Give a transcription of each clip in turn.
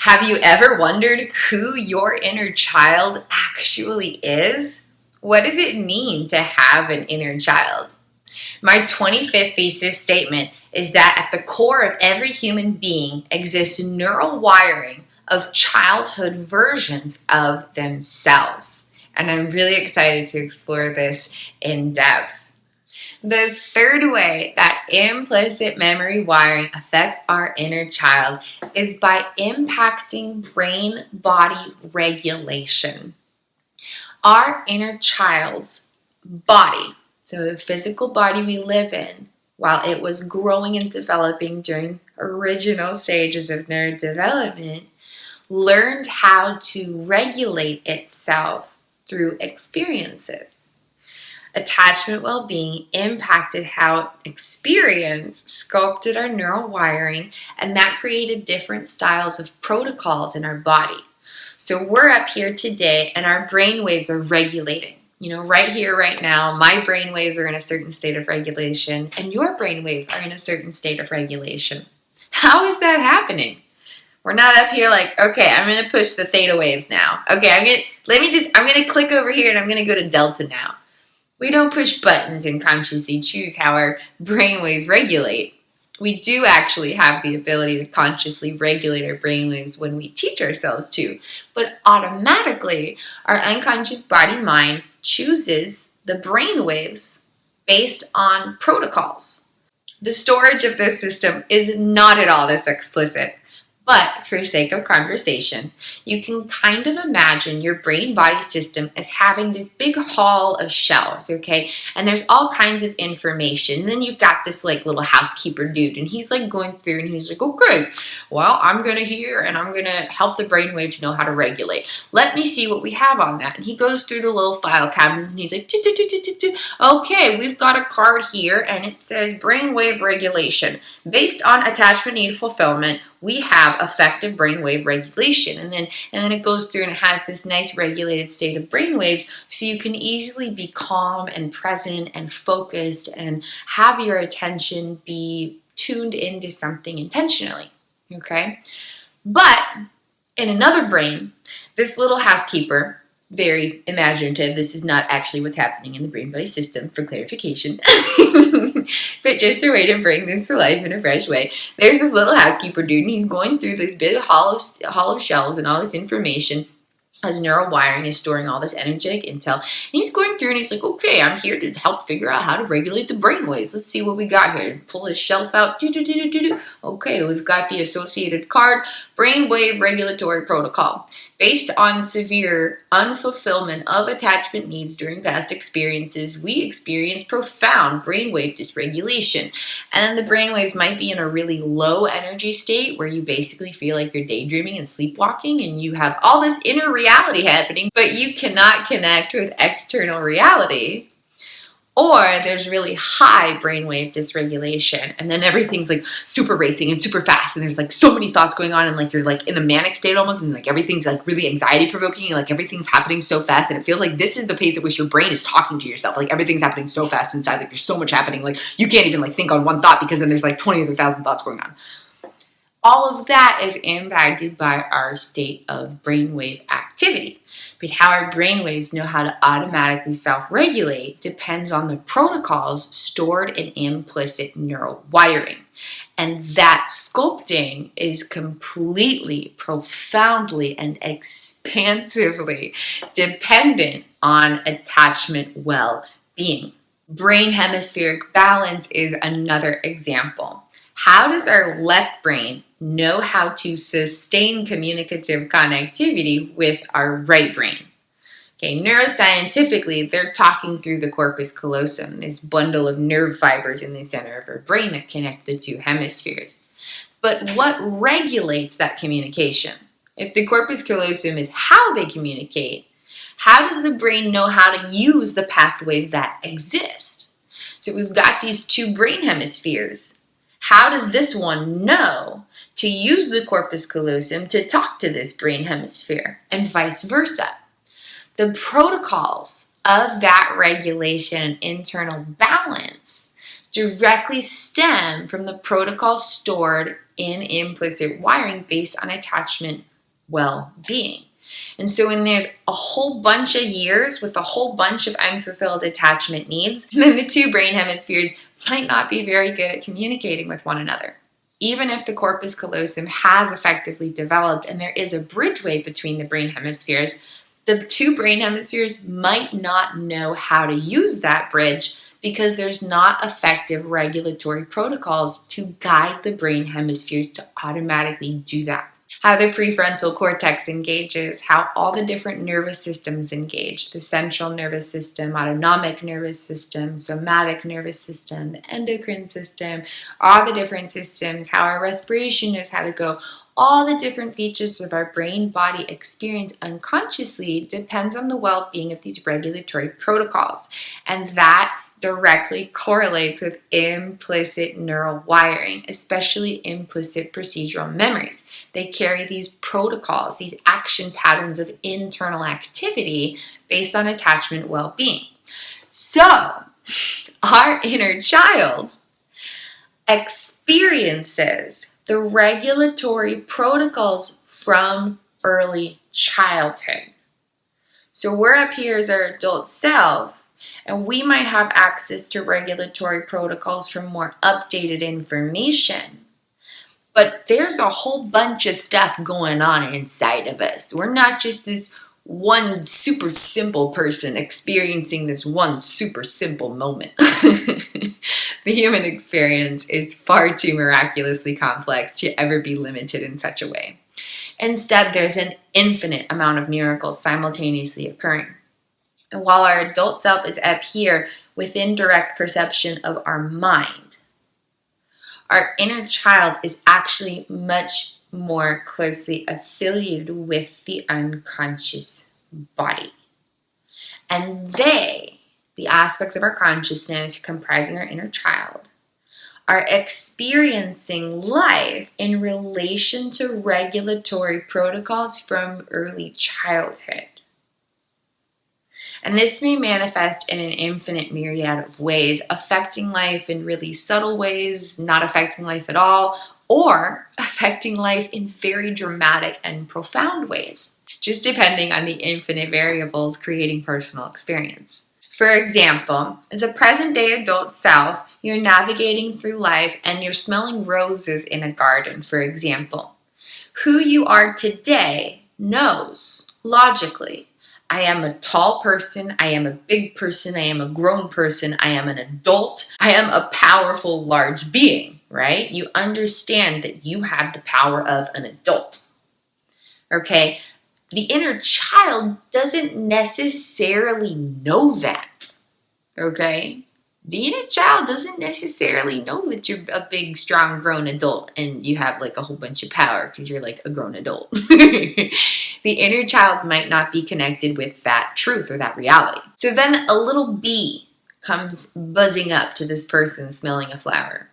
Have you ever wondered who your inner child actually is? What does it mean to have an inner child? My 25th thesis statement is that at the core of every human being exists neural wiring of childhood versions of themselves. And I'm really excited to explore this in depth. The third way that implicit memory wiring affects our inner child is by impacting brain-body regulation. Our inner child's body, so the physical body we live in, while it was growing and developing during original stages of neurodevelopment, learned how to regulate itself through experiences. Attachment well-being impacted how experience sculpted our neural wiring, and that created different styles of protocols in our body. So we're up here today and our brain waves are regulating. Right here, right now, my brain waves are in a certain state of regulation and your brain waves are in a certain state of regulation. How is that happening? We're not up here like, okay, I'm going to push the theta waves now. Okay, I'm going to click over here and I'm going to go to delta now. We don't push buttons and consciously choose how our brainwaves regulate. We do actually have the ability to consciously regulate our brainwaves when we teach ourselves to, but automatically our unconscious body-mind chooses the brainwaves based on protocols. The storage of this system is not at all this explicit. But for sake of conversation, you can kind of imagine your brain-body system as having this big hall of shelves, okay? And there's all kinds of information. And then you've got this little housekeeper dude, and he's going through and he's like, okay, well, I'm gonna hear and I'm gonna help the brainwaves know how to regulate. Let me see what we have on that. And he goes through the little file cabinets and he's like, okay, we've got a card here and it says brainwave regulation. Based on attachment need fulfillment, we have effective brainwave regulation. And then it goes through and it has this nice regulated state of brainwaves so you can easily be calm and present and focused and have your attention be tuned into something intentionally, okay? But in another brain, this little housekeeper, very imaginative, this is not actually what's happening in the brain-body system for clarification, but just a way to bring this to life in a fresh way. There's this little housekeeper dude and he's going through this big hall of shelves and all this information. His neural wiring is storing all this energetic intel. And he's going through and he's like, okay, I'm here to help figure out how to regulate the brainwaves. Let's see what we got here. Pull his shelf out. Okay, we've got the associated card, brainwave regulatory protocol. Based on severe unfulfillment of attachment needs during past experiences, we experience profound brainwave dysregulation. And the brainwaves might be in a really low energy state where you basically feel like you're daydreaming and sleepwalking and you have all this inner reality happening, but you cannot connect with external reality. Or there's really high brainwave dysregulation and then everything's super racing and super fast and there's so many thoughts going on and you're in a manic state almost and everything's really anxiety provoking and everything's happening so fast and it feels like this is the pace at which your brain is talking to yourself. Everything's happening so fast inside, there's so much happening, you can't even think on one thought because then there's 20,000 thoughts going on. All of that is impacted by our state of brainwave activity. But how our brainwaves know how to automatically self-regulate depends on the protocols stored in implicit neural wiring. And that sculpting is completely, profoundly, and expansively dependent on attachment well-being. Brain hemispheric balance is another example. How does our left brain know how to sustain communicative connectivity with our right brain? Okay, neuroscientifically, they're talking through the corpus callosum, this bundle of nerve fibers in the center of our brain that connect the two hemispheres. But what regulates that communication? If the corpus callosum is how they communicate, how does the brain know how to use the pathways that exist? So we've got these two brain hemispheres. How does this one know to use the corpus callosum to talk to this brain hemisphere and vice versa? The protocols of that regulation and internal balance directly stem from the protocols stored in implicit wiring based on attachment well-being. And so when there's a whole bunch of years with a whole bunch of unfulfilled attachment needs, then the two brain hemispheres might not be very good at communicating with one another. Even if the corpus callosum has effectively developed and there is a bridgeway between the brain hemispheres, the two brain hemispheres might not know how to use that bridge because there's not effective regulatory protocols to guide the brain hemispheres to automatically do that. How the prefrontal cortex engages, how all the different nervous systems engage, the central nervous system, autonomic nervous system, somatic nervous system, the endocrine system, all the different systems, how our respiration is, how to go, all the different features of our brain-body experience unconsciously depends on the well-being of these regulatory protocols. And that directly correlates with implicit neural wiring, especially implicit procedural memories. They carry these protocols, these action patterns of internal activity based on attachment well-being. So, our inner child experiences the regulatory protocols from early childhood. So we're up here as our adult self, and we might have access to regulatory protocols from more updated information. But there's a whole bunch of stuff going on inside of us. We're not just this one super simple person experiencing this one super simple moment. The human experience is far too miraculously complex to ever be limited in such a way. Instead, there's an infinite amount of miracles simultaneously occurring. And while our adult self is up here within direct perception of our mind, our inner child is actually much more closely affiliated with the unconscious body. And they, the aspects of our consciousness comprising our inner child, are experiencing life in relation to regulatory protocols from early childhood. And this may manifest in an infinite myriad of ways, affecting life in really subtle ways, not affecting life at all, or affecting life in very dramatic and profound ways, just depending on the infinite variables creating personal experience. For example, as a present-day adult self, you're navigating through life and you're smelling roses in a garden, for example. Who you are today knows, logically, I am a tall person, I am a big person, I am a grown person, I am an adult, I am a powerful, large being, right? You understand that you have the power of an adult, okay? The inner child doesn't necessarily know that, okay? The inner child doesn't necessarily know that you're a big, strong, grown adult and you have like a whole bunch of power because you're like a grown adult. The inner child might not be connected with that truth or that reality. So then a little bee comes buzzing up to this person smelling a flower.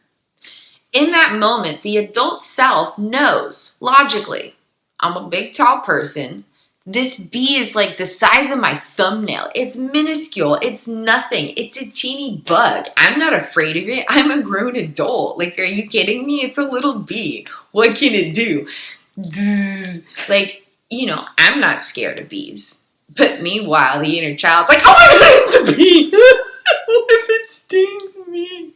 In that moment, the adult self knows, logically, I'm a big, tall person. This bee is like the size of my thumbnail. It's minuscule. It's nothing. It's a teeny bug. I'm not afraid of it. I'm a grown adult. Like, are you kidding me? It's a little bee. What can it do? Like, you know, I'm not scared of bees. But meanwhile, the inner child's like, oh my God, it's a bee. What if it stings me?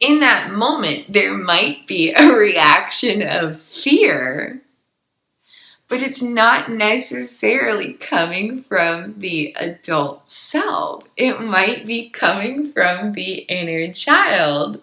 In that moment, there might be a reaction of fear, but it's not necessarily coming from the adult self. It might be coming from the inner child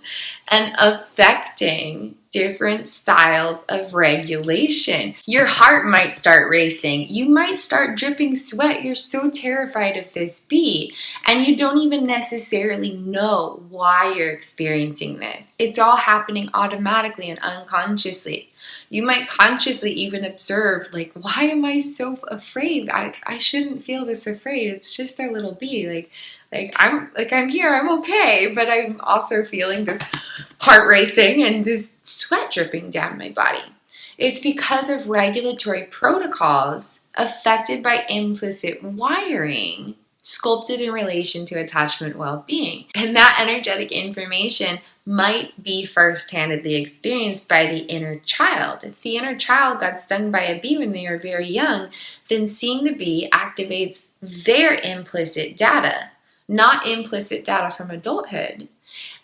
and affecting different styles of regulation. Your heart might start racing. You might start dripping sweat. You're so terrified of this bee, and you don't even necessarily know why you're experiencing this. It's all happening automatically and unconsciously. You might consciously even observe, like, why am I so afraid? I shouldn't feel this afraid. It's just a little bee. I'm here, I'm okay, but I'm also feeling this heart racing and this sweat dripping down my body. It's because of regulatory protocols affected by implicit wiring, sculpted in relation to attachment well-being. And that energetic information might be first-handedly experienced by the inner child. If the inner child got stung by a bee when they were very young, then seeing the bee activates their implicit data, not implicit data from adulthood.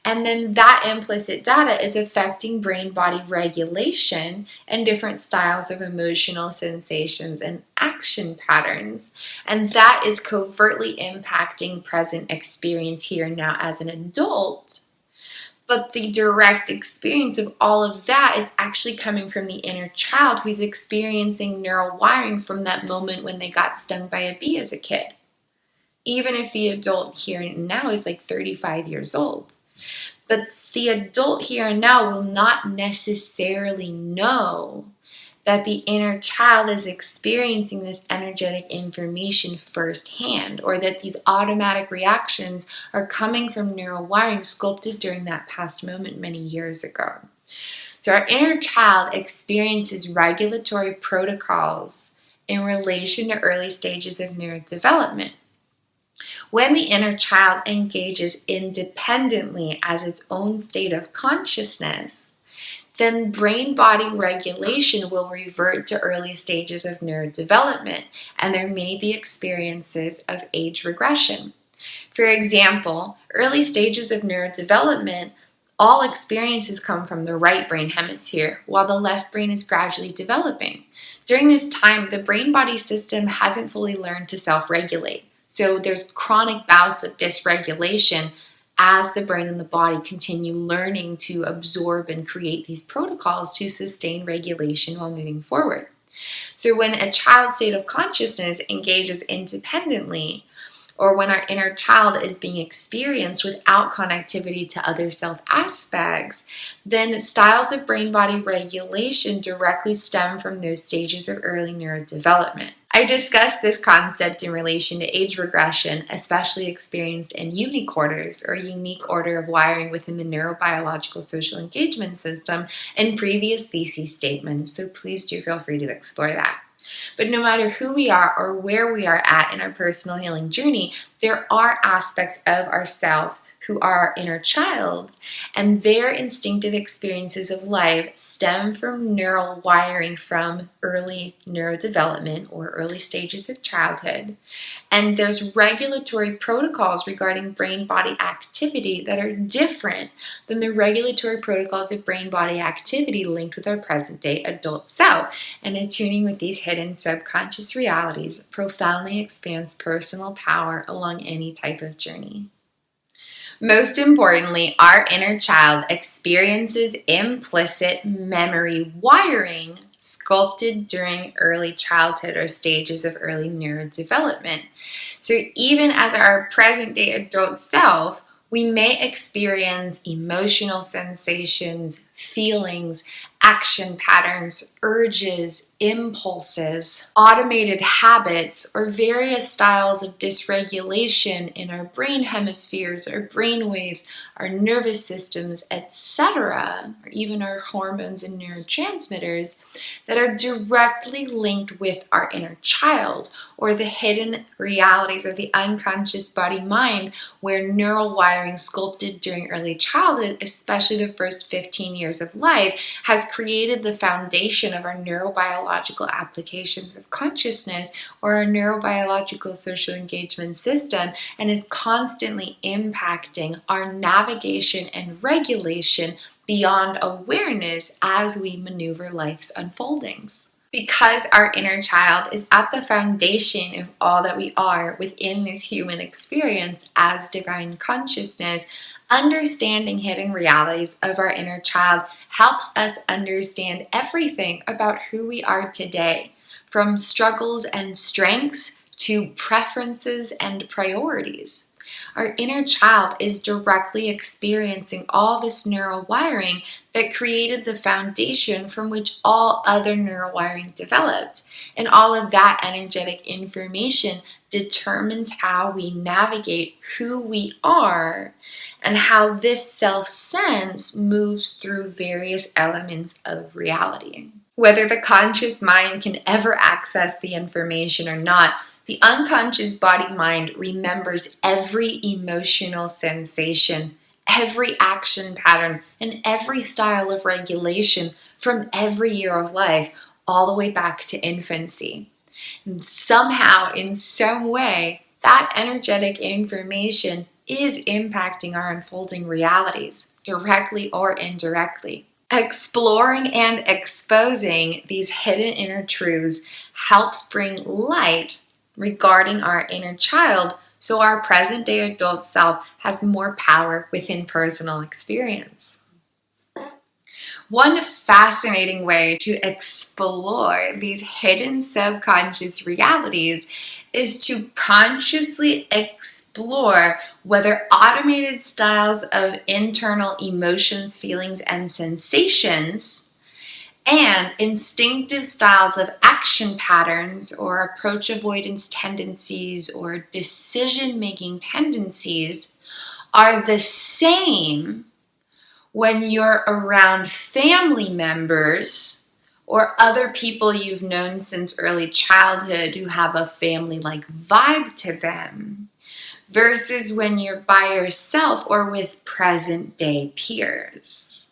And then that implicit data is affecting brain-body regulation and different styles of emotional sensations and action patterns. And that is covertly impacting present experience here and now as an adult. But the direct experience of all of that is actually coming from the inner child who's experiencing neural wiring from that moment when they got stung by a bee as a kid. Even if the adult here and now is like 35 years old. But the adult here and now will not necessarily know that the inner child is experiencing this energetic information firsthand, or that these automatic reactions are coming from neural wiring sculpted during that past moment many years ago. So our inner child experiences regulatory protocols in relation to early stages of neurodevelopment. When the inner child engages independently as its own state of consciousness, then brain-body regulation will revert to early stages of neurodevelopment, and there may be experiences of age regression. For example, early stages of neurodevelopment, all experiences come from the right brain hemisphere, while the left brain is gradually developing. During this time, the brain-body system hasn't fully learned to self-regulate. So there's chronic bouts of dysregulation as the brain and the body continue learning to absorb and create these protocols to sustain regulation while moving forward. So when a child's state of consciousness engages independently, or when our inner child is being experienced without connectivity to other self aspects, then styles of brain-body regulation directly stem from those stages of early neurodevelopment. I discussed this concept in relation to age regression, especially experienced in unique orders, or unique order of wiring within the neurobiological social engagement system, in previous thesis statements, so please do feel free to explore that. But no matter who we are or where we are at in our personal healing journey, there are aspects of ourself who are our inner child, and their instinctive experiences of life stem from neural wiring from early neurodevelopment or early stages of childhood. And there's regulatory protocols regarding brain-body activity that are different than the regulatory protocols of brain-body activity linked with our present-day adult self. And attuning with these hidden subconscious realities profoundly expands personal power along any type of journey. Most importantly, our inner child experiences implicit memory wiring sculpted during early childhood or stages of early neurodevelopment. So even as our present-day adult self, we may experience emotional sensations, feelings, action patterns, urges, impulses, automated habits, or various styles of dysregulation in our brain hemispheres, our brain waves, our nervous systems, etc., or even our hormones and neurotransmitters that are directly linked with our inner child, or the hidden realities of the unconscious body-mind, where neural wiring sculpted during early childhood, especially the first 15 years of life, has created the foundation of our neurobiological applications of consciousness, or our neurobiological social engagement system, and is constantly impacting our navigation and regulation beyond awareness as we maneuver life's unfoldings. Because our inner child is at the foundation of all that we are within this human experience as divine consciousness, understanding hidden realities of our inner child helps us understand everything about who we are today, from struggles and strengths to preferences and priorities. Our inner child is directly experiencing all this neural wiring that created the foundation from which all other neural wiring developed. And all of that energetic information determines how we navigate who we are and how this self-sense moves through various elements of reality. Whether the conscious mind can ever access the information or not, the unconscious body-mind remembers every emotional sensation every action pattern, and every style of regulation from every year of life all the way back to infancy. And somehow, in some way, that energetic information is impacting our unfolding realities, directly or indirectly. Exploring and exposing these hidden inner truths helps bring light regarding our inner child, so our present day adult self has more power within personal experience. One fascinating way to explore these hidden subconscious realities is to consciously explore whether automated styles of internal emotions, feelings, and sensations and instinctive styles of action patterns or approach avoidance tendencies or decision-making tendencies are the same when you're around family members or other people you've known since early childhood who have a family-like vibe to them, versus when you're by yourself or with present-day peers.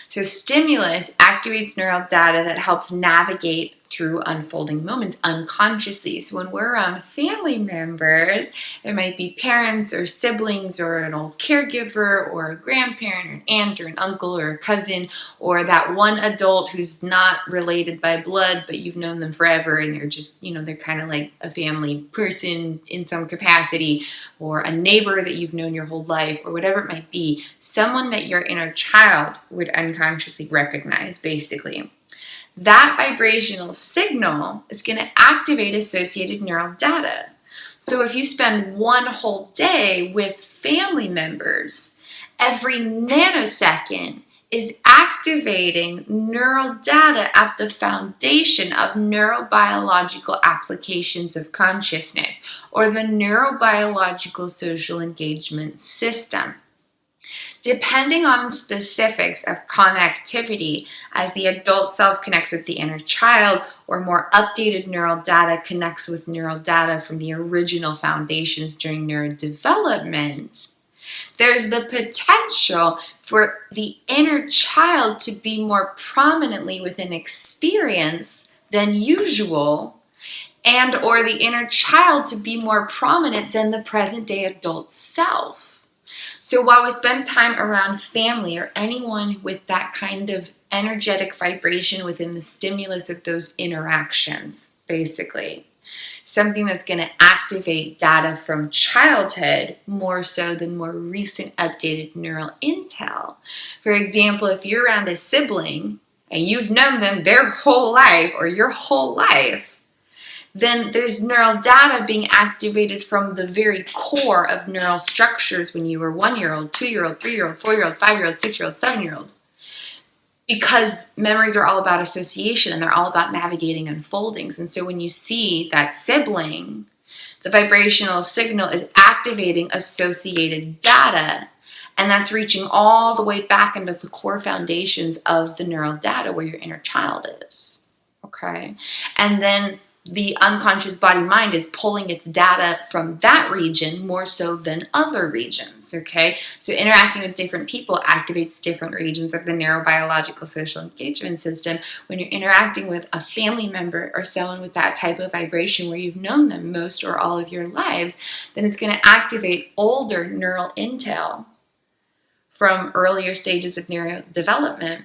So stimulus activates neural data that helps navigate through unfolding moments unconsciously. So when we're around family members, there might be parents or siblings or an old caregiver or a grandparent or an aunt or an uncle or a cousin or that one adult who's not related by blood, but you've known them forever and they're just, they're kind of like a family person in some capacity, or a neighbor that you've known your whole life, or whatever it might be, someone that your inner child would unconsciously recognize, basically. That vibrational signal is going to activate associated neural data. So if you spend one whole day with family members, every nanosecond is activating neural data at the foundation of neurobiological applications of consciousness, or the neurobiological social engagement system. Depending on specifics of connectivity, as the adult self connects with the inner child, or more updated neural data connects with neural data from the original foundations during neurodevelopment, there's the potential for the inner child to be more prominently within experience than usual, and or the inner child to be more prominent than the present-day adult self. So while we spend time around family or anyone with that kind of energetic vibration within the stimulus of those interactions, basically, something that's going to activate data from childhood more so than more recent updated neural intel. For example, if you're around a sibling and you've known them their whole life or your whole life, then there's neural data being activated from the very core of neural structures when you were 1-year-old, 2-year-old, 3-year-old, 4-year-old, 5-year-old, 6-year-old, 7-year-old. Because memories are all about association and they're all about navigating unfoldings. And so when you see that sibling, the vibrational signal is activating associated data, and that's reaching all the way back into the core foundations of the neural data where your inner child is. Okay? And then the unconscious body-mind is pulling its data from that region more so than other regions, okay? So interacting with different people activates different regions of the neurobiological social engagement system. When you're interacting with a family member or someone with that type of vibration where you've known them most or all of your lives, then it's going to activate older neural intel from earlier stages of neurodevelopment,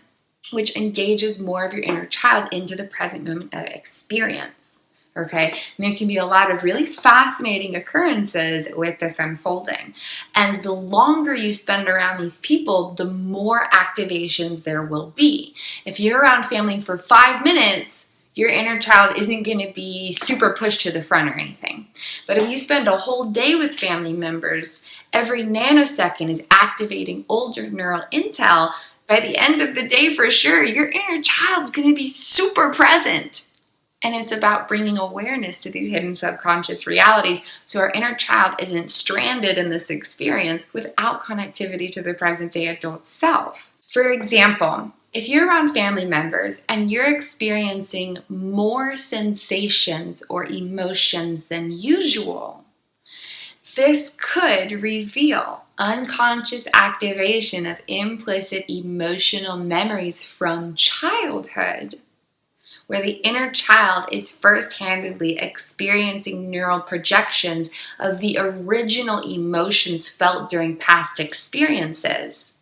which engages more of your inner child into the present moment of experience. Okay, and there can be a lot of really fascinating occurrences with this unfolding. And the longer you spend around these people, the more activations there will be. If you're around family for 5 minutes, your inner child isn't going to be super pushed to the front or anything. But if you spend a whole day with family members, every nanosecond is activating older neural intel. By the end of the day, for sure, your inner child's going to be super present. And it's about bringing awareness to these hidden subconscious realities so our inner child isn't stranded in this experience without connectivity to the present-day adult self. For example, if you're around family members and you're experiencing more sensations or emotions than usual, this could reveal unconscious activation of implicit emotional memories from childhood, where the inner child is first-handedly experiencing neural projections of the original emotions felt during past experiences.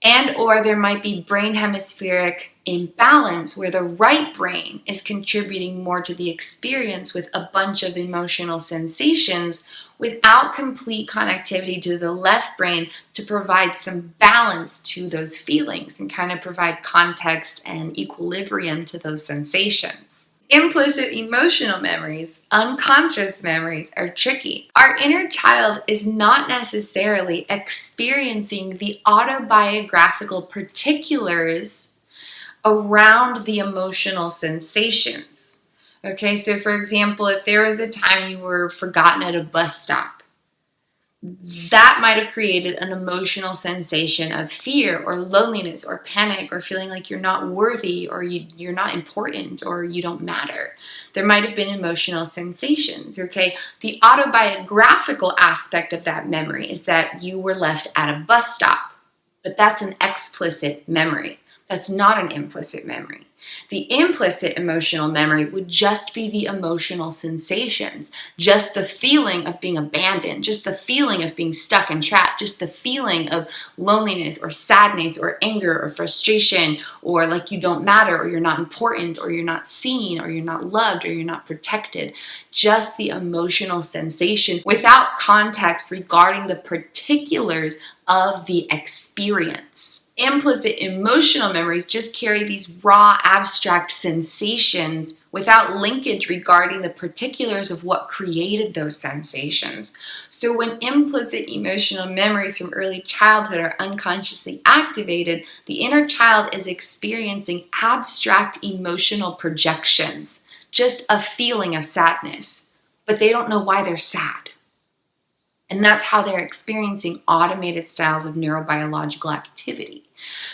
And or there might be brain hemispheric imbalance where the right brain is contributing more to the experience with a bunch of emotional sensations without complete connectivity to the left brain to provide some balance to those feelings and kind of provide context and equilibrium to those sensations. Implicit emotional memories, unconscious memories, are tricky. Our inner child is not necessarily experiencing the autobiographical particulars around the emotional sensations. Okay, so for example, if there was a time you were forgotten at a bus stop, that might have created an emotional sensation of fear or loneliness or panic or feeling like you're not worthy or you're not important or you don't matter. There might have been emotional sensations, okay? The autobiographical aspect of that memory is that you were left at a bus stop, but that's an explicit memory. That's not an implicit memory. The implicit emotional memory would just be the emotional sensations, just the feeling of being abandoned, just the feeling of being stuck and trapped, just the feeling of loneliness or sadness or anger or frustration or like you don't matter or you're not important or you're not seen or you're not loved or you're not protected. Just the emotional sensation without context regarding the particulars of the experience. Implicit emotional memories just carry these raw, abstract sensations without linkage regarding the particulars of what created those sensations. So when implicit emotional memories from early childhood are unconsciously activated, the inner child is experiencing abstract emotional projections, just a feeling of sadness, but they don't know why they're sad. And that's how they're experiencing automated styles of neurobiological activity.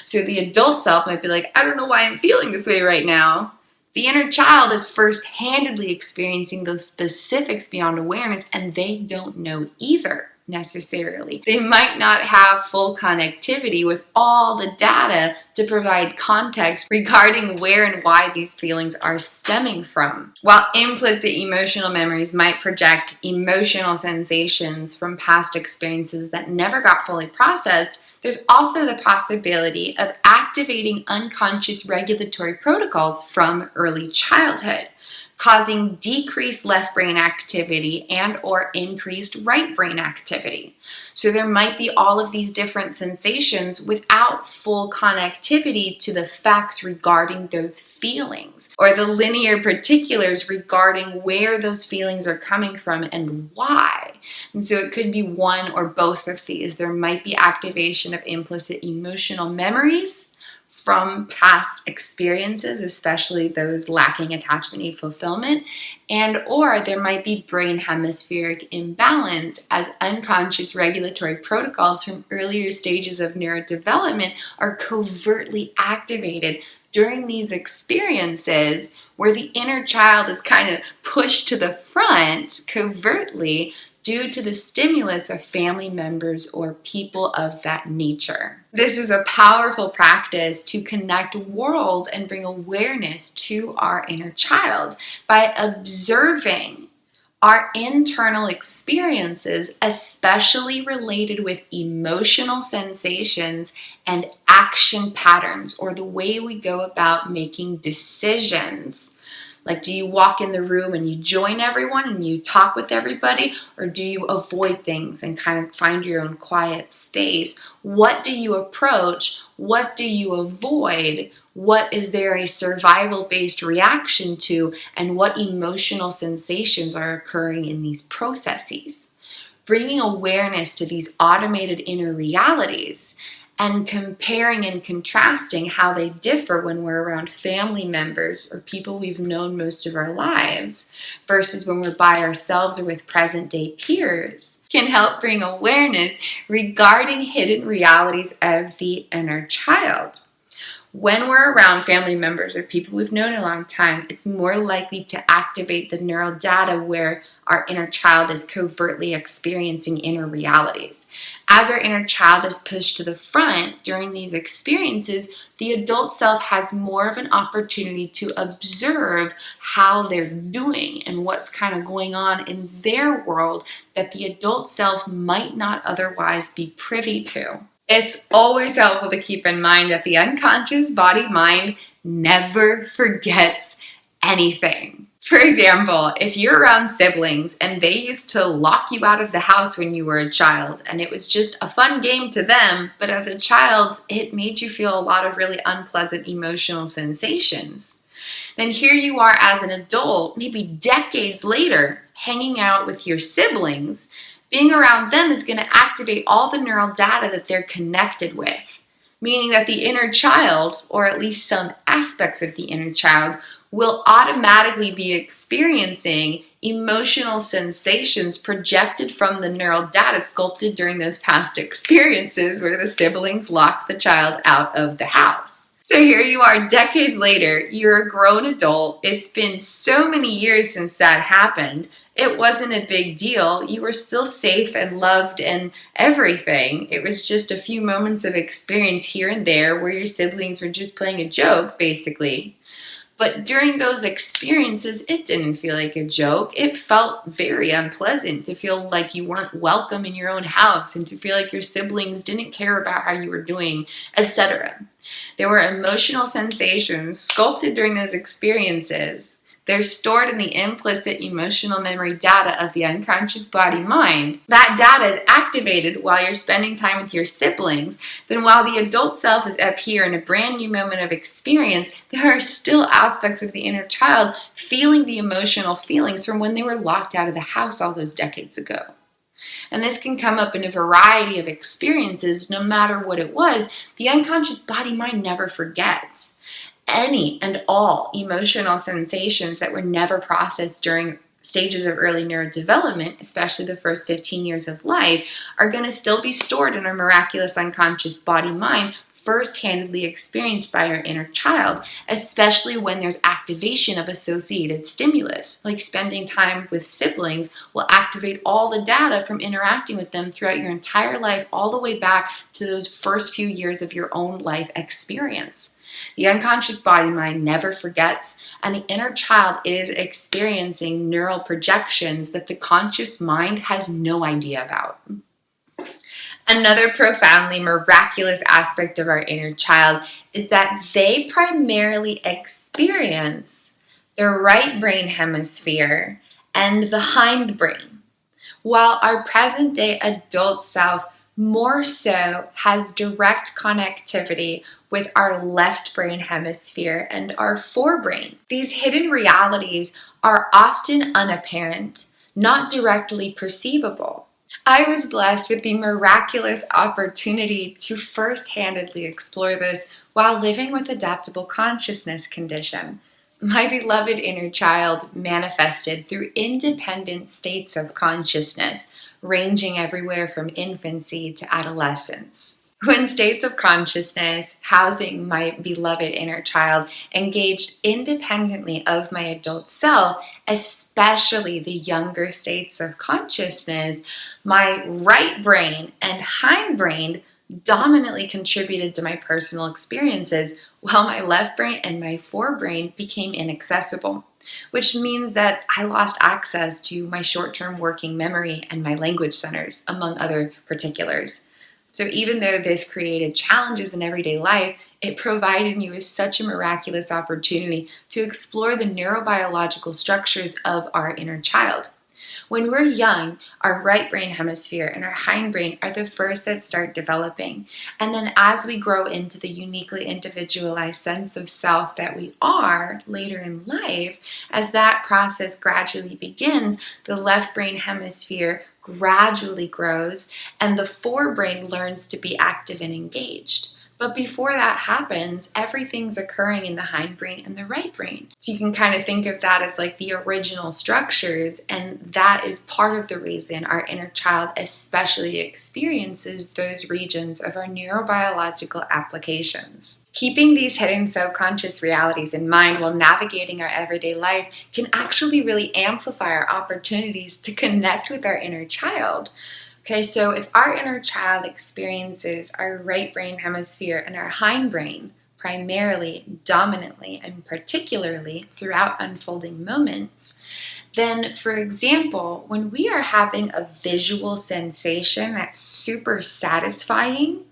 So the adult self might be like, I don't know why I'm feeling this way right now. The inner child is first-handedly experiencing those specifics beyond awareness, and they don't know either necessarily. They might not have full connectivity with all the data to provide context regarding where and why these feelings are stemming from. While implicit emotional memories might project emotional sensations from past experiences that never got fully processed, there's also the possibility of activating unconscious regulatory protocols from early childhood, causing decreased left brain activity and or increased right brain activity. So there might be all of these different sensations without full connectivity to the facts regarding those feelings or the linear particulars regarding where those feelings are coming from and why. And so it could be one or both of these. There might be activation of implicit emotional memories from past experiences, especially those lacking attachment need fulfillment, and or there might be brain hemispheric imbalance as unconscious regulatory protocols from earlier stages of neurodevelopment are covertly activated during these experiences where the inner child is kind of pushed to the front covertly due to the stimulus of family members or people of that nature. This is a powerful practice to connect worlds and bring awareness to our inner child by observing our internal experiences, especially related with emotional sensations and action patterns, or the way we go about making decisions. Like, do you walk in the room and you join everyone and you talk with everybody, or do you avoid things and kind of find your own quiet space? What do you approach? What do you avoid? What is there a survival-based reaction to? And what emotional sensations are occurring in these processes? Bringing awareness to these automated inner realities and comparing and contrasting how they differ when we're around family members or people we've known most of our lives versus when we're by ourselves or with present-day peers can help bring awareness regarding hidden realities of the inner child. When we're around family members or people we've known a long time, it's more likely to activate the neural data where our inner child is covertly experiencing inner realities. As our inner child is pushed to the front during these experiences, the adult self has more of an opportunity to observe how they're doing and what's kind of going on in their world that the adult self might not otherwise be privy to. It's always helpful to keep in mind that the unconscious body-mind never forgets anything. For example, if you're around siblings and they used to lock you out of the house when you were a child and it was just a fun game to them, but as a child, it made you feel a lot of really unpleasant emotional sensations. Then here you are as an adult, maybe decades later, hanging out with your siblings. Being around them is going to activate all the neural data that they're connected with, meaning that the inner child, or at least some aspects of the inner child, will automatically be experiencing emotional sensations projected from the neural data sculpted during those past experiences where the siblings locked the child out of the house. So here you are decades later, you're a grown adult. It's been so many years since that happened. It wasn't a big deal. You were still safe and loved and everything. It was just a few moments of experience here and there where your siblings were just playing a joke, basically. But during those experiences, it didn't feel like a joke. It felt very unpleasant to feel like you weren't welcome in your own house and to feel like your siblings didn't care about how you were doing, etc. There were emotional sensations sculpted during those experiences. They're stored in the implicit emotional memory data of the unconscious body-mind. That data is activated while you're spending time with your siblings. Then while the adult self is up here in a brand new moment of experience, there are still aspects of the inner child feeling the emotional feelings from when they were locked out of the house all those decades ago. And this can come up in a variety of experiences. No matter what it was, the unconscious body-mind never forgets. Any and all emotional sensations that were never processed during stages of early neurodevelopment, especially the first 15 years of life, are going to still be stored in our miraculous unconscious body-mind, first-handedly experienced by our inner child, especially when there's activation of associated stimulus, like spending time with siblings will activate all the data from interacting with them throughout your entire life, all the way back to those first few years of your own life experience. The unconscious body-mind never forgets, and the inner child is experiencing neural projections that the conscious mind has no idea about. Another profoundly miraculous aspect of our inner child is that they primarily experience the right brain hemisphere and the hindbrain, while our present-day adult self more so has direct connectivity with our left brain hemisphere and our forebrain. These hidden realities are often unapparent, not directly perceivable. I was blessed with the miraculous opportunity to first-handedly explore this while living with adaptable consciousness condition. My beloved inner child manifested through independent states of consciousness, ranging everywhere from infancy to adolescence. When states of consciousness housing my beloved inner child engaged independently of my adult self, especially the younger states of consciousness, my right brain and hindbrain dominantly contributed to my personal experiences, while my left brain and my forebrain became inaccessible, which means that I lost access to my short-term working memory and my language centers, among other particulars. So even though this created challenges in everyday life, it provided me with such a miraculous opportunity to explore the neurobiological structures of our inner child. When we're young, our right brain hemisphere and our hindbrain are the first that start developing. And then as we grow into the uniquely individualized sense of self that we are later in life, as that process gradually begins, the left brain hemisphere gradually grows and the forebrain learns to be active and engaged. But before that happens, everything's occurring in the hindbrain and the right brain. So you can kind of think of that as like the original structures, and that is part of the reason our inner child especially experiences those regions of our neurobiological applications. Keeping these hidden subconscious realities in mind while navigating our everyday life can actually really amplify our opportunities to connect with our inner child. Okay, so if our inner child experiences our right brain hemisphere and our hindbrain primarily, dominantly, and particularly throughout unfolding moments, then, for example, when we are having a visual sensation that's super satisfying,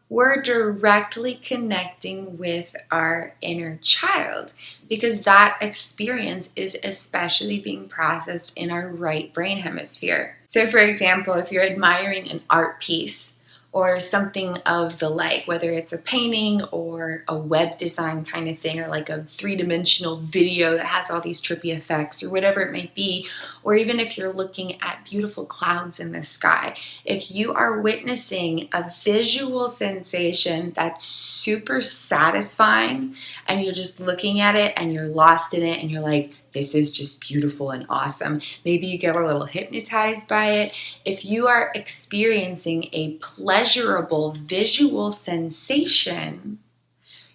we're directly connecting with our inner child because that experience is especially being processed in our right brain hemisphere. So, for example, if you're admiring an art piece or something of the like, whether it's a painting or a web design kind of thing, or like a three-dimensional video that has all these trippy effects or whatever it might be, or even if you're looking at beautiful clouds in the sky, if you are witnessing a visual sensation that's super satisfying and you're just looking at it and you're lost in it and you're like, this is just beautiful and awesome. Maybe you get a little hypnotized by it. If you are experiencing a pleasurable visual sensation,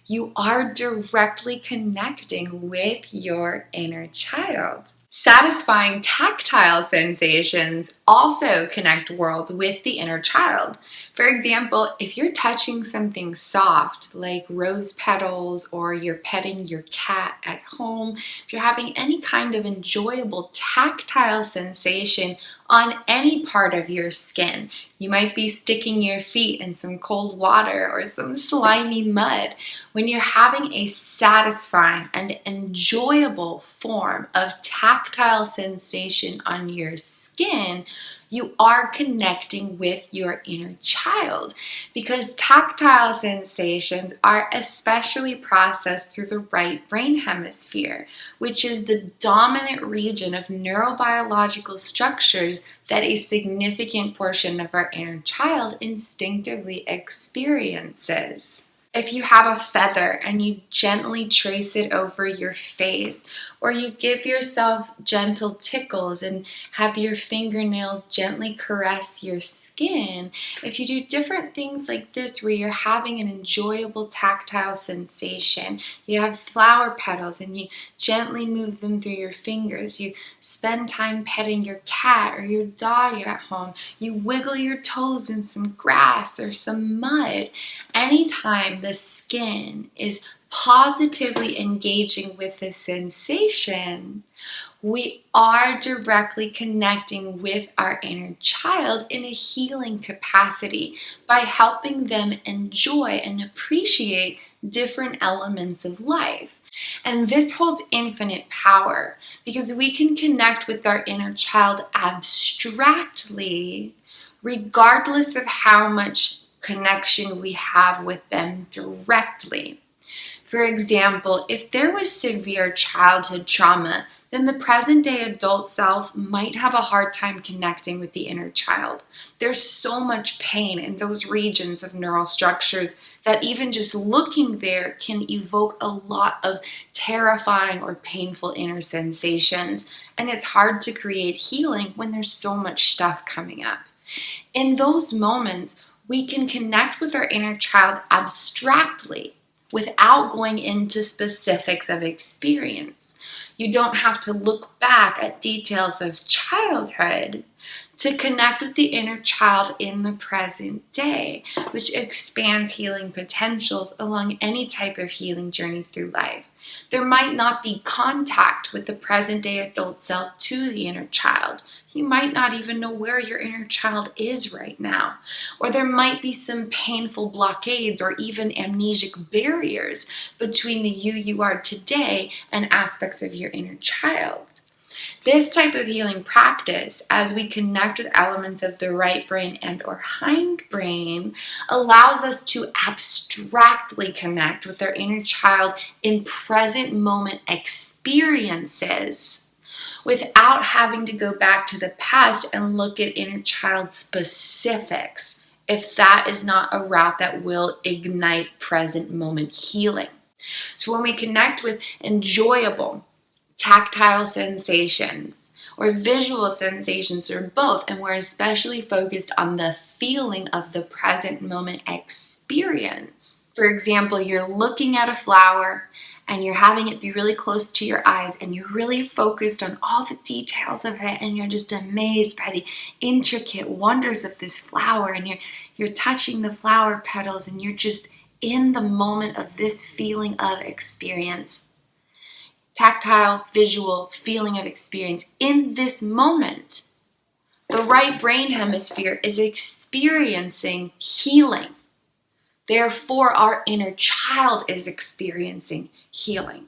you are directly connecting with your inner child. Satisfying tactile sensations also connect worlds with the inner child. For example, if you're touching something soft like rose petals or you're petting your cat at home, if you're having any kind of enjoyable tactile sensation on any part of your skin, you might be sticking your feet in some cold water or some slimy mud. When you're having a satisfying and enjoyable form of tactile sensation on your skin, you are connecting with your inner child because tactile sensations are especially processed through the right brain hemisphere, which is the dominant region of neurobiological structures that a significant portion of our inner child instinctively experiences. If you have a feather and you gently trace it over your face, or you give yourself gentle tickles and have your fingernails gently caress your skin, if you do different things like this where you're having an enjoyable tactile sensation, you have flower petals and you gently move them through your fingers, you spend time petting your cat or your dog at home, you wiggle your toes in some grass or some mud, anytime the skin is positively engaging with the sensation, we are directly connecting with our inner child in a healing capacity by helping them enjoy and appreciate different elements of life. And this holds infinite power because we can connect with our inner child abstractly, regardless of how much connection we have with them directly. For example, if there was severe childhood trauma, then the present-day adult self might have a hard time connecting with the inner child. There's so much pain in those regions of neural structures that even just looking there can evoke a lot of terrifying or painful inner sensations, and it's hard to create healing when there's so much stuff coming up. In those moments, we can connect with our inner child abstractly, without going into specifics of experience. You don't have to look back at details of childhood to connect with the inner child in the present day, which expands healing potentials along any type of healing journey through life. There might not be contact with the present day adult self to the inner child. You might not even know where your inner child is right now. Or there might be some painful blockades or even amnesic barriers between the you are today and aspects of your inner child. This type of healing practice, as we connect with elements of the right brain and or hindbrain, allows us to abstractly connect with our inner child in present moment experiences without having to go back to the past and look at inner child specifics if that is not a route that will ignite present moment healing. So when we connect with enjoyable tactile sensations or visual sensations or both, and we're especially focused on the feeling of the present moment experience. For example, you're looking at a flower and you're having it be really close to your eyes and you're really focused on all the details of it and you're just amazed by the intricate wonders of this flower and you're touching the flower petals and you're just in the moment of this feeling of experience. Tactile, visual, feeling of experience. In this moment, the right brain hemisphere is experiencing healing. Therefore, our inner child is experiencing healing.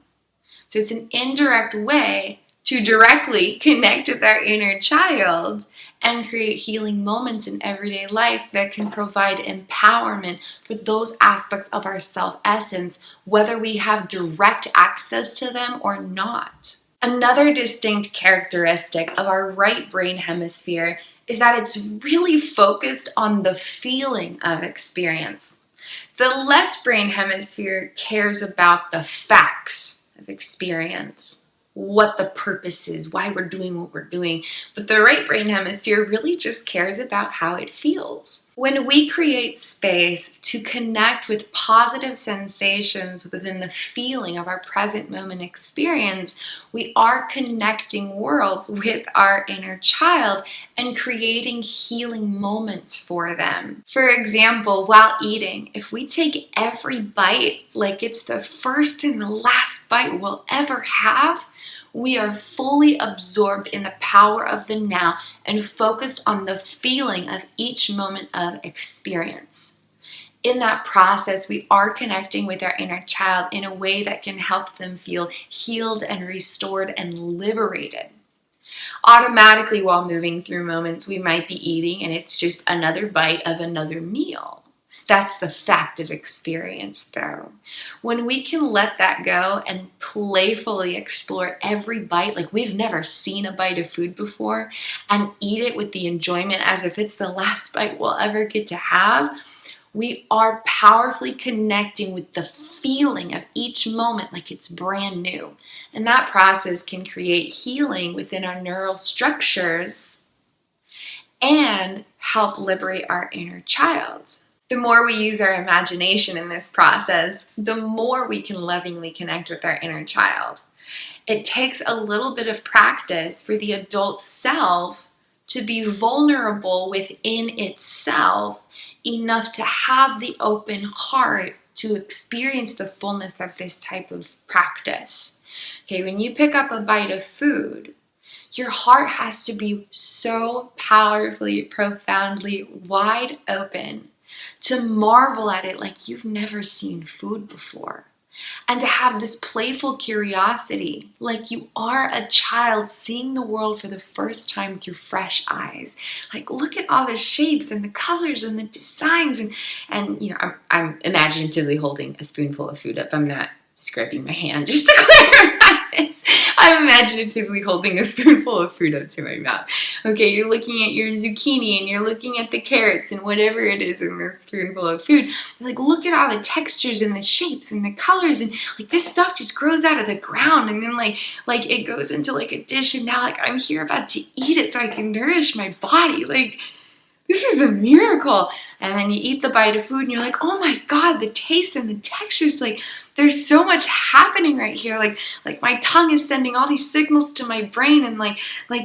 So it's an indirect way to directly connect with our inner child and create healing moments in everyday life that can provide empowerment for those aspects of our self-essence, whether we have direct access to them or not. Another distinct characteristic of our right brain hemisphere is that it's really focused on the feeling of experience. The left brain hemisphere cares about the facts of experience, what the purpose is, why we're doing what we're doing. But the right brain hemisphere really just cares about how it feels. When we create space to connect with positive sensations within the feeling of our present moment experience, we are connecting worlds with our inner child and creating healing moments for them. For example, while eating, if we take every bite like it's the first and the last bite we'll ever have, we are fully absorbed in the power of the now and focused on the feeling of each moment of experience. In that process, we are connecting with our inner child in a way that can help them feel healed and restored and liberated. Automatically, while moving through moments, we might be eating and it's just another bite of another meal. That's the fact of experience, though. When we can let that go and playfully explore every bite, like we've never seen a bite of food before, and eat it with the enjoyment as if it's the last bite we'll ever get to have, we are powerfully connecting with the feeling of each moment like it's brand new. And that process can create healing within our neural structures and help liberate our inner child. The more we use our imagination in this process, the more we can lovingly connect with our inner child. It takes a little bit of practice for the adult self to be vulnerable within itself enough to have the open heart to experience the fullness of this type of practice. Okay, when you pick up a bite of food, your heart has to be so powerfully, profoundly wide open to marvel at it like you've never seen food before. And to have this playful curiosity, like you are a child seeing the world for the first time through fresh eyes. Like, look at all the shapes and the colors and the designs. And you know, I'm imaginatively holding a spoonful of food up. I'm not scraping my hand, just to clarify this. I'm imaginatively holding a spoonful of food up to my mouth. Okay, you're looking at your zucchini and you're looking at the carrots and whatever it is in this spoonful of food. Like, look at all the textures and the shapes and the colors, and like this stuff just grows out of the ground and then like it goes into like a dish, and now like I'm here about to eat it so I can nourish my body. Like, this is a miracle. And then you eat the bite of food and you're like, oh my God, the taste and the textures, like there's so much happening right here. Like my tongue is sending all these signals to my brain, and like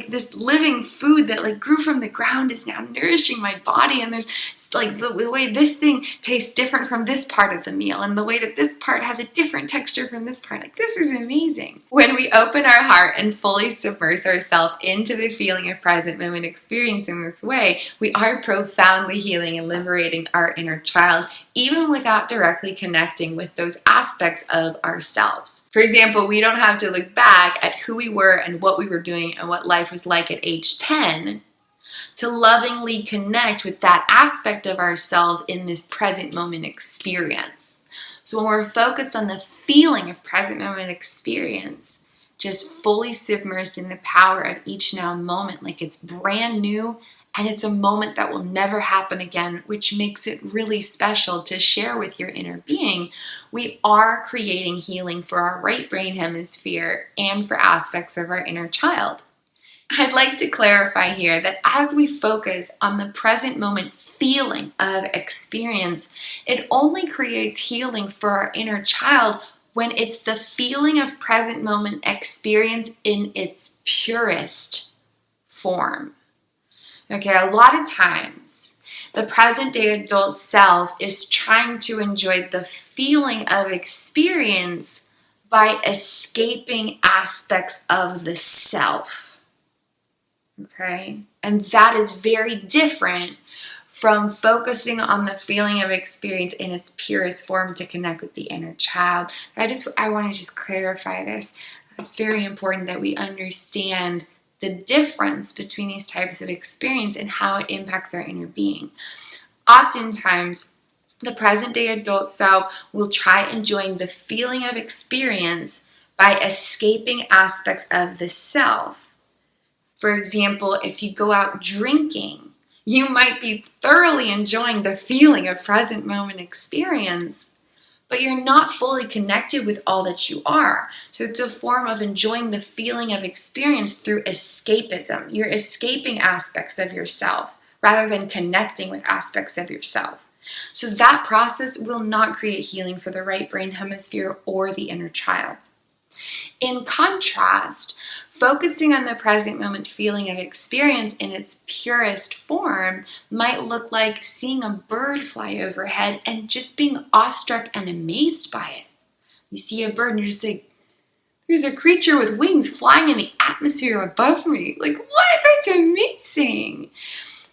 this living food that like grew from the ground is now nourishing my body. And there's like the way this thing tastes different from this part of the meal, and the way that this part has a different texture from this part. Like, this is amazing. When we open our heart and fully submerge ourselves into the feeling of present moment experience in this way, we are profoundly healing and liberating our inner child, even without directly connecting with those aspects of ourselves. For example, we don't have to look back at who we were and what we were doing and what life was like at age 10 to lovingly connect with that aspect of ourselves in this present moment experience. So when we're focused on the feeling of present moment experience, just fully submersed in the power of each now moment, like it's brand new And it's a moment that will never happen again, which makes it really special to share with your inner being. We are creating healing for our right brain hemisphere and for aspects of our inner child. I'd like to clarify here that as we focus on the present moment feeling of experience, it only creates healing for our inner child when it's the feeling of present moment experience in its purest form. Okay, a lot of times, the present day adult self is trying to enjoy the feeling of experience by escaping aspects of the self. Okay, and that is very different from focusing on the feeling of experience in its purest form to connect with the inner child. I want to just clarify this. It's very important that we understand the difference between these types of experience and how it impacts our inner being. Oftentimes, the present day adult self will try enjoying the feeling of experience by escaping aspects of the self. For example, if you go out drinking, you might be thoroughly enjoying the feeling of present moment experience, but you're not fully connected with all that you are. So it's a form of enjoying the feeling of experience through escapism. You're escaping aspects of yourself rather than connecting with aspects of yourself. So that process will not create healing for the right brain hemisphere or the inner child. In contrast, focusing on the present moment feeling of experience in its purest form might look like seeing a bird fly overhead and just being awestruck and amazed by it. You see a bird and you're just like, there's a creature with wings flying in the atmosphere above me. Like, what? That's amazing.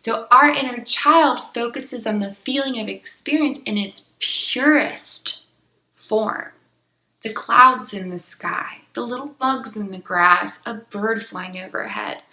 So our inner child focuses on the feeling of experience in its purest form. The clouds in the sky, the little bugs in the grass, a bird flying overhead.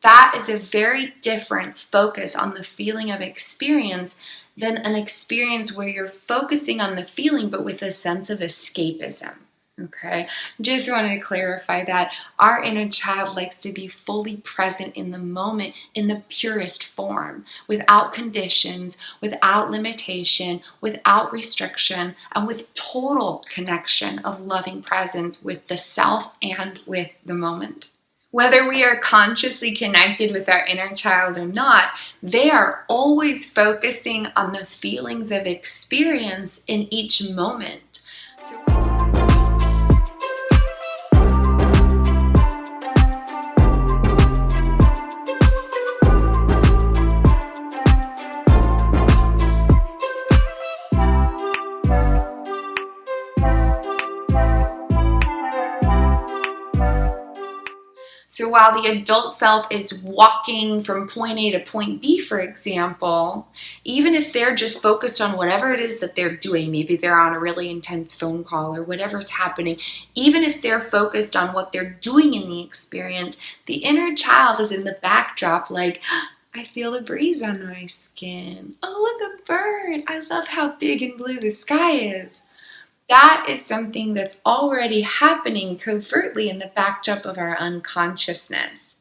That is a very different focus on the feeling of experience than an experience where you're focusing on the feeling but with a sense of escapism. Okay, just wanted to clarify that our inner child likes to be fully present in the moment in the purest form, without conditions, without limitation, without restriction, and with total connection of loving presence with the self and with the moment. Whether we are consciously connected with our inner child or not, they are always focusing on the feelings of experience in each moment. So while the adult self is walking from point A to point B, for example, even if they're just focused on whatever it is that they're doing, maybe they're on a really intense phone call or whatever's happening, even if they're focused on what they're doing in the experience, the inner child is in the backdrop like, I feel the breeze on my skin. Oh, look, a bird. I love how big and blue the sky is. That is something that's already happening covertly in the backdrop of our unconsciousness.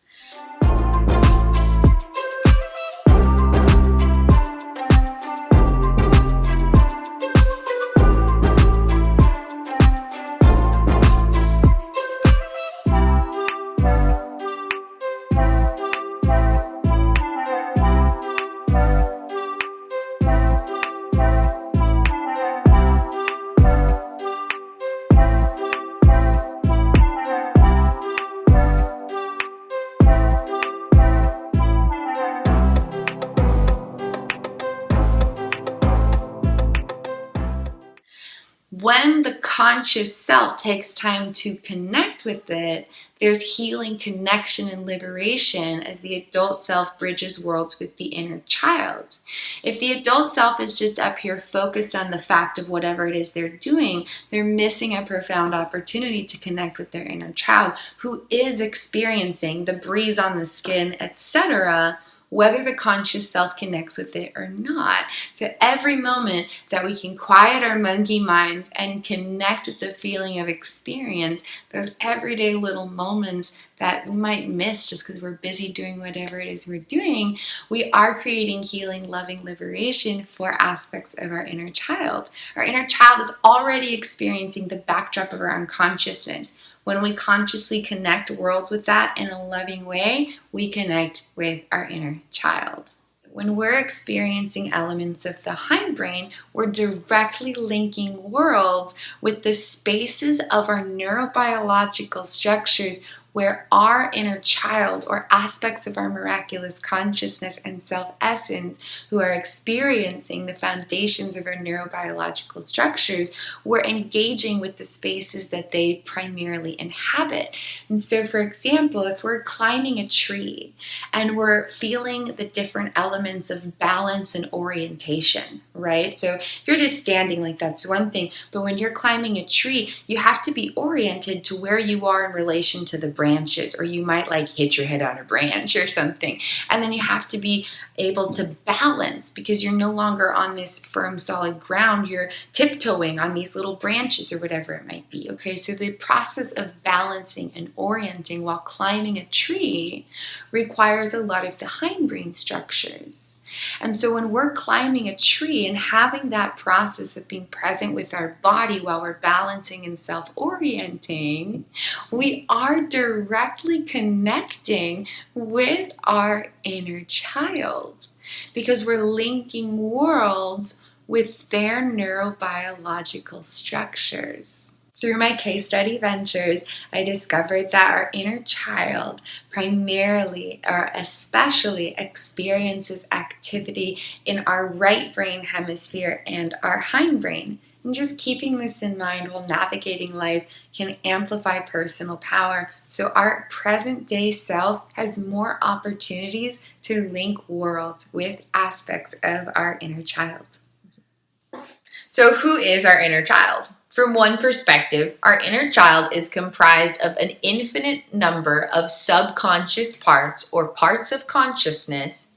When the conscious self takes time to connect with it, there's healing, connection, and liberation as the adult self bridges worlds with the inner child. If the adult self is just up here focused on the fact of whatever it is they're doing, they're missing a profound opportunity to connect with their inner child who is experiencing the breeze on the skin, etc., whether the conscious self connects with it or not. So every moment that we can quiet our monkey minds and connect with the feeling of experience, those everyday little moments that we might miss just because we're busy doing whatever it is we're doing, we are creating healing, loving liberation for aspects of our inner child. Our inner child is already experiencing the backdrop of our unconsciousness. When we consciously connect worlds with that in a loving way, we connect with our inner child. When we're experiencing elements of the hindbrain, we're directly linking worlds with the spaces of our neurobiological structures where our inner child or aspects of our miraculous consciousness and self-essence who are experiencing the foundations of our neurobiological structures, we're engaging with the spaces that they primarily inhabit. And so, for example, if we're climbing a tree and we're feeling the different elements of balance and orientation, right? So if you're just standing, like, that's one thing, but when you're climbing a tree, you have to be oriented to where you are in relation to the branches, or you might like hit your head on a branch or something. And then you have to be able to balance because you're no longer on this firm, solid ground. You're tiptoeing on these little branches or whatever it might be. Okay, so the process of balancing and orienting while climbing a tree requires a lot of the hindbrain structures. And so when we're climbing a tree and having that process of being present with our body while we're balancing and self-orienting, we are directly connecting with our inner child because we're linking worlds with their neurobiological structures. Through my case study ventures, I discovered that our inner child primarily or especially experiences activity in our right brain hemisphere and our hindbrain. And just keeping this in mind while navigating life can amplify personal power. So our present day self has more opportunities to link worlds with aspects of our inner child. So who is our inner child? From one perspective, our inner child is comprised of an infinite number of subconscious parts or parts of consciousness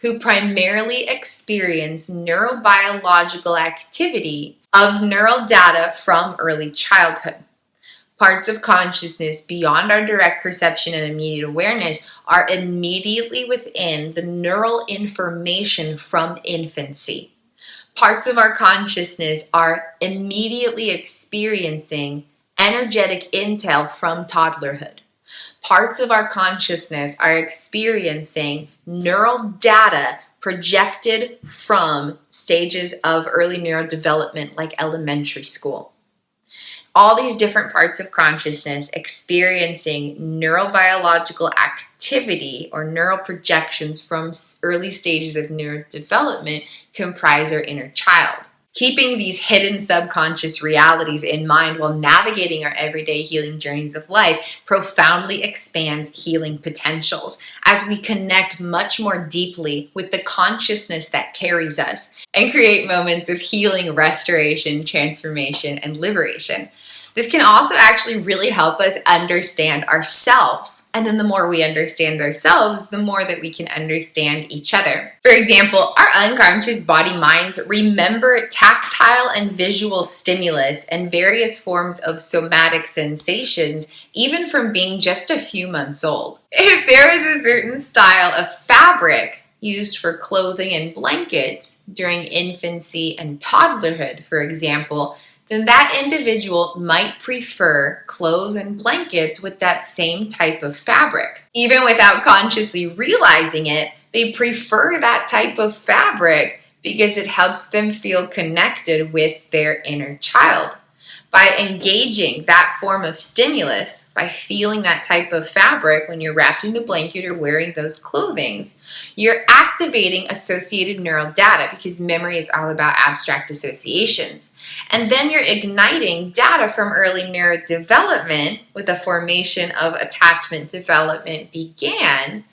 who primarily experience neurobiological activity of neural data from early childhood. Parts of consciousness beyond our direct perception and immediate awareness are immediately within the neural information from infancy. Parts of our consciousness are immediately experiencing energetic intel from toddlerhood. Parts of our consciousness are experiencing neural data projected from stages of early neurodevelopment like elementary school. All these different parts of consciousness experiencing neurobiological activity or neural projections from early stages of neurodevelopment comprise our inner child. Keeping these hidden subconscious realities in mind while navigating our everyday healing journeys of life profoundly expands healing potentials as we connect much more deeply with the consciousness that carries us and create moments of healing, restoration, transformation, and liberation. This can also actually really help us understand ourselves. And then the more we understand ourselves, the more that we can understand each other. For example, our unconscious body minds remember tactile and visual stimulus and various forms of somatic sensations, even from being just a few months old. If there was a certain style of fabric used for clothing and blankets during infancy and toddlerhood, for example, then that individual might prefer clothes and blankets with that same type of fabric. Even without consciously realizing it, they prefer that type of fabric because it helps them feel connected with their inner child. By engaging that form of stimulus, by feeling that type of fabric when you're wrapped in the blanket or wearing those clothings, you're activating associated neural data because memory is all about abstract associations. And then you're igniting data from early neurodevelopment with the formation of attachment development began.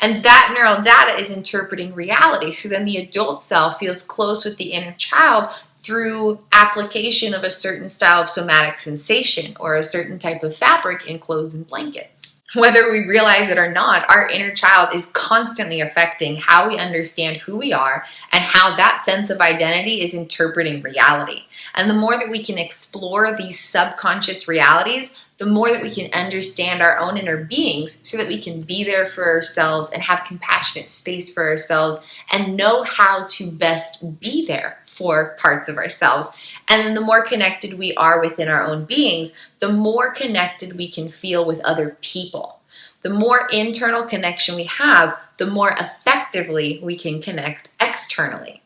And that neural data is interpreting reality. So then the adult self feels close with the inner child through application of a certain style of somatic sensation or a certain type of fabric in clothes and blankets. Whether we realize it or not, our inner child is constantly affecting how we understand who we are and how that sense of identity is interpreting reality. And the more that we can explore these subconscious realities, the more that we can understand our own inner beings so that we can be there for ourselves and have compassionate space for ourselves and know how to best be there for parts of ourselves. And then the more connected we are within our own beings, the more connected we can feel with other people. The more internal connection we have, the more effectively we can connect externally.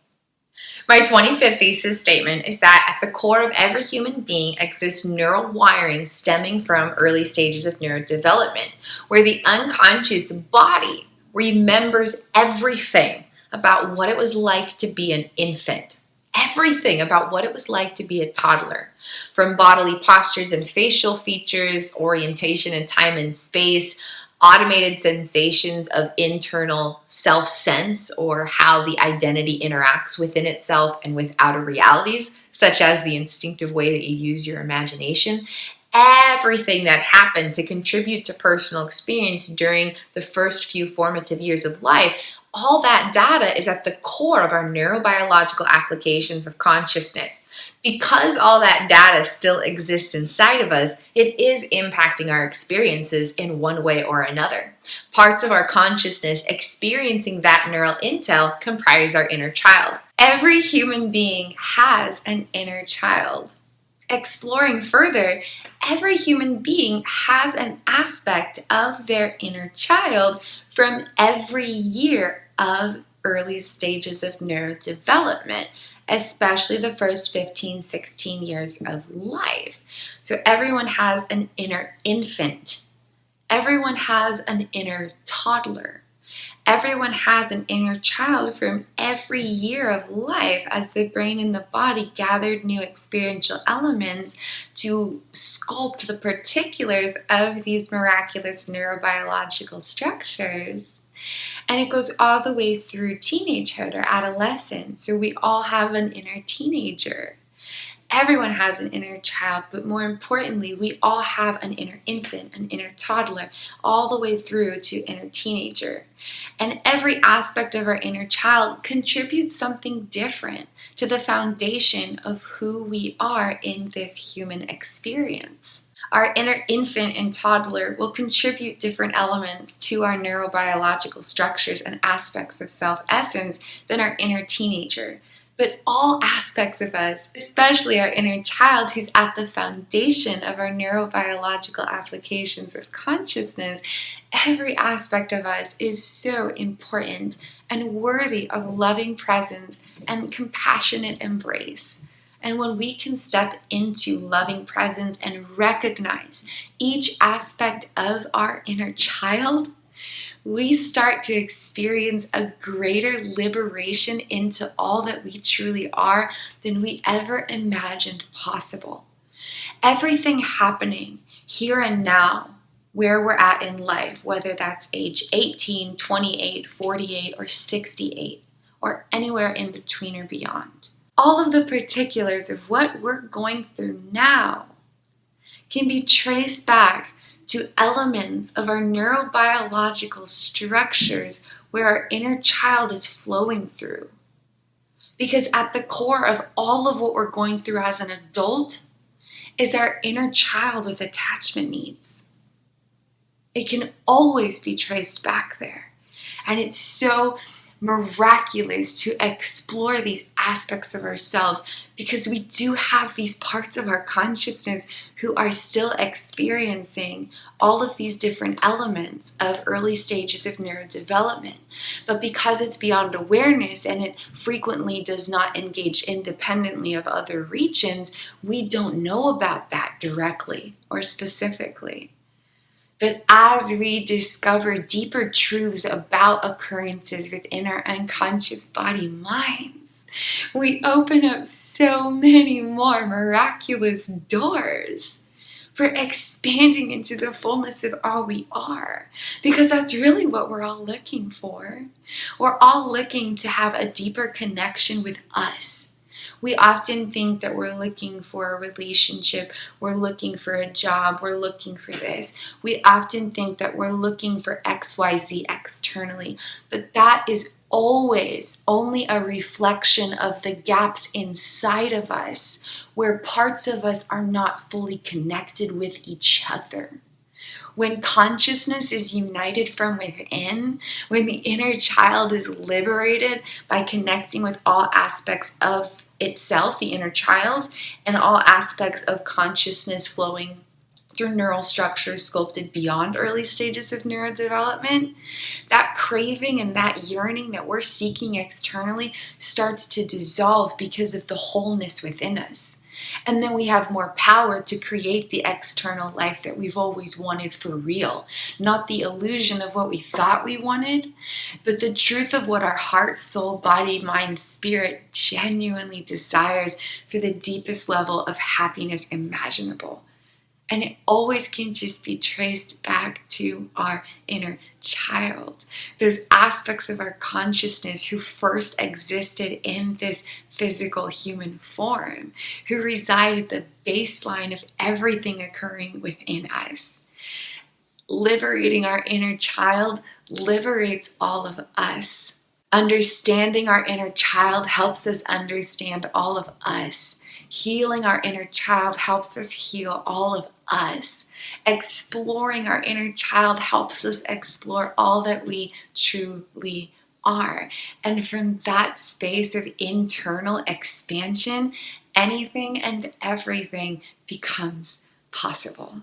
My 25th thesis statement is that at the core of every human being exists neural wiring stemming from early stages of neurodevelopment, where the unconscious body remembers everything about what it was like to be an infant. Everything about what it was like to be a toddler, from bodily postures and facial features, orientation in time and space, automated sensations of internal self-sense or how the identity interacts within itself and with outer realities, such as the instinctive way that you use your imagination. Everything that happened to contribute to personal experience during the first few formative years of life, all that data is at the core of our neurobiological applications of consciousness. Because all that data still exists inside of us, it is impacting our experiences in one way or another. Parts of our consciousness experiencing that neural intel comprise our inner child. Every human being has an inner child. Exploring further, every human being has an aspect of their inner child from every year of early stages of neurodevelopment, especially the first 15, 16 years of life. So everyone has an inner infant. Everyone has an inner toddler. Everyone has an inner child from every year of life as the brain and the body gathered new experiential elements to sculpt the particulars of these miraculous neurobiological structures. And it goes all the way through teenagehood or adolescence. So we all have an inner teenager. Everyone has an inner child, but more importantly, we all have an inner infant, an inner toddler, all the way through to inner teenager. And every aspect of our inner child contributes something different to the foundation of who we are in this human experience. Our inner infant and toddler will contribute different elements to our neurobiological structures and aspects of self-essence than our inner teenager. But all aspects of us, especially our inner child, who's at the foundation of our neurobiological applications of consciousness, every aspect of us is so important and worthy of loving presence and compassionate embrace. And when we can step into loving presence and recognize each aspect of our inner child, we start to experience a greater liberation into all that we truly are than we ever imagined possible. Everything happening here and now, where we're at in life, whether that's age 18, 28, 48, or 68, or anywhere in between or beyond. All of the particulars of what we're going through now can be traced back to elements of our neurobiological structures where our inner child is flowing through. Because at the core of all of what we're going through as an adult is our inner child with attachment needs. It can always be traced back there. And it's so miraculous to explore these aspects of ourselves because we do have these parts of our consciousness who are still experiencing all of these different elements of early stages of neurodevelopment. But because it's beyond awareness and it frequently does not engage independently of other regions, we don't know about that directly or specifically. But as we discover deeper truths about occurrences within our unconscious body minds, we open up so many more miraculous doors for expanding into the fullness of all we are. Because that's really what we're all looking for. We're all looking to have a deeper connection with us. We often think that we're looking for a relationship, we're looking for a job, we're looking for this. We often think that we're looking for XYZ externally, but that is always only a reflection of the gaps inside of us, where parts of us are not fully connected with each other. When consciousness is united from within, when the inner child is liberated by connecting with all aspects of itself, the inner child, and all aspects of consciousness flowing through neural structures sculpted beyond early stages of neurodevelopment, that craving and that yearning that we're seeking externally starts to dissolve because of the wholeness within us. And then we have more power to create the external life that we've always wanted for real. Not the illusion of what we thought we wanted, but the truth of what our heart, soul, body, mind, spirit genuinely desires for the deepest level of happiness imaginable. And it always can just be traced back to our inner child. Those aspects of our consciousness who first existed in this physical human form, who reside at the baseline of everything occurring within us. Liberating our inner child liberates all of us. Understanding our inner child helps us understand all of us. Healing our inner child helps us heal all of us. Exploring our inner child helps us explore all that we truly are. And from that space of internal expansion, anything and everything becomes possible.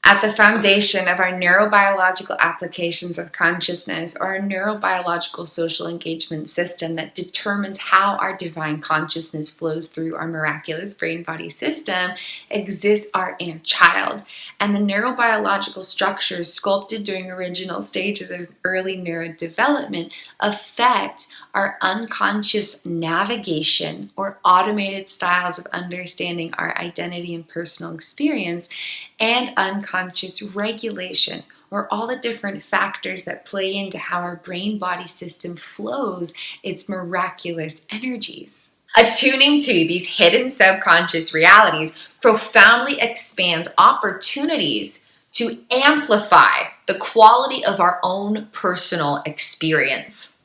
At the foundation of our neurobiological applications of consciousness, or our neurobiological social engagement system that determines how our divine consciousness flows through our miraculous brain-body system, exists our inner child. And the neurobiological structures sculpted during original stages of early neurodevelopment affect our unconscious navigation, or automated styles of understanding our identity and personal experience, and unconscious regulation, or all the different factors that play into how our brain-body system flows its miraculous energies. Attuning to these hidden subconscious realities profoundly expands opportunities to amplify the quality of our own personal experience.